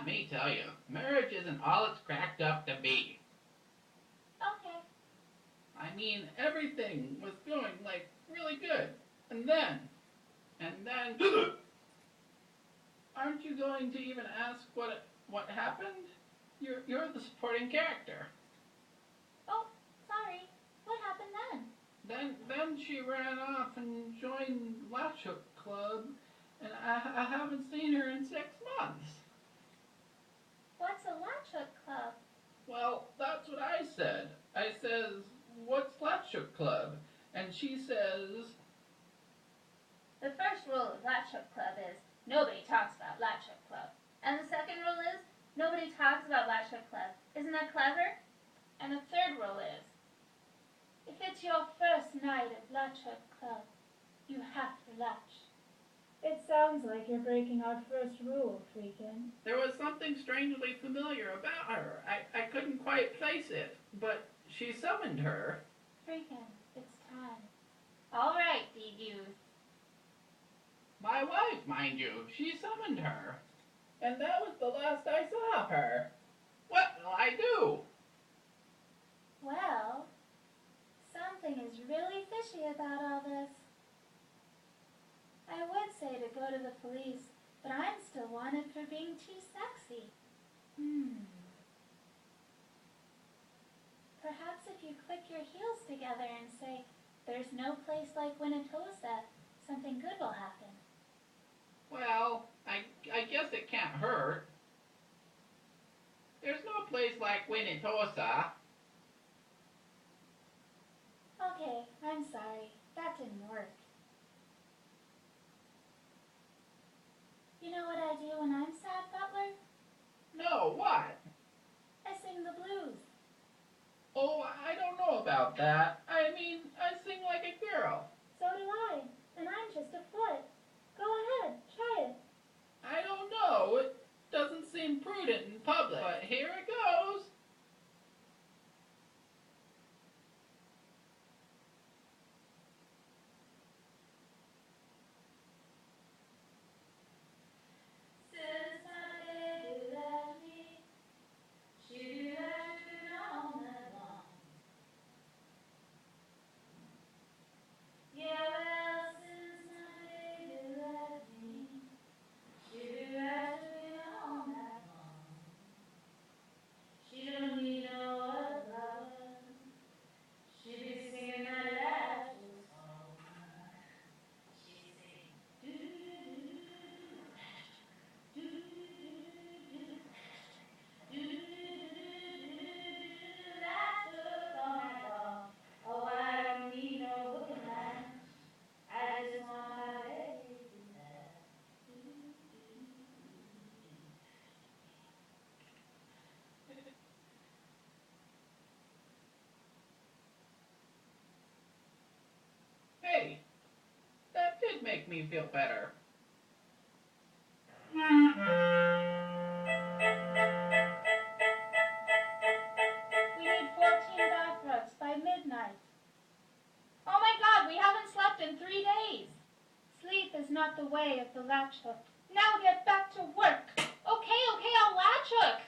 let me tell you, marriage isn't all it's cracked up to be. Okay. I mean, everything was going, like, really good. And then, aren't you going to even ask what happened? You're the supporting character. Oh, sorry. What happened then? Then she ran off and joined Latch Hook Club, and I haven't seen her in 6 months. What's a Latch Hook Club? Well, that's what I said. I says, what's Latch Hook Club? And she says, The first rule of Latch Hook Club is nobody talks about Latch Hook Club. And the second rule is nobody talks about Latch Hook Club. Isn't that clever? And the third rule is if it's your first night at Latch Hook Club, you have to latch. It sounds like you're breaking our first rule, Kliqué. there was something strangely familiar about her. I couldn't quite place it, but she summoned her. Freakin', it's time. All right, D-Youth. My wife, mind you, she summoned her. And that was the last I saw of her. What will I do? Well, something is really fishy about all this. I would say to go to the police, but I'm still wanted for being too sexy. Perhaps if you click your heels together and say, there's no place like Winnetosa, something good will happen. Well, I guess it can't hurt. There's no place like Winnetosa. Okay, I'm sorry. That didn't work. You know what I do when I'm sad, Butler? No, what? I sing the blues. Oh, I don't know about that. I mean, I sing like a girl. So do I, and I'm just a foot. Go ahead, try it. I don't know. It doesn't seem prudent in public, but here it goes. Hey, that did make me feel better. We need 14 bathrobes by midnight. Oh my God, we haven't slept in 3 days. Sleep is not the way of the latch hook. Now get back to work. Okay, I'll latch hook.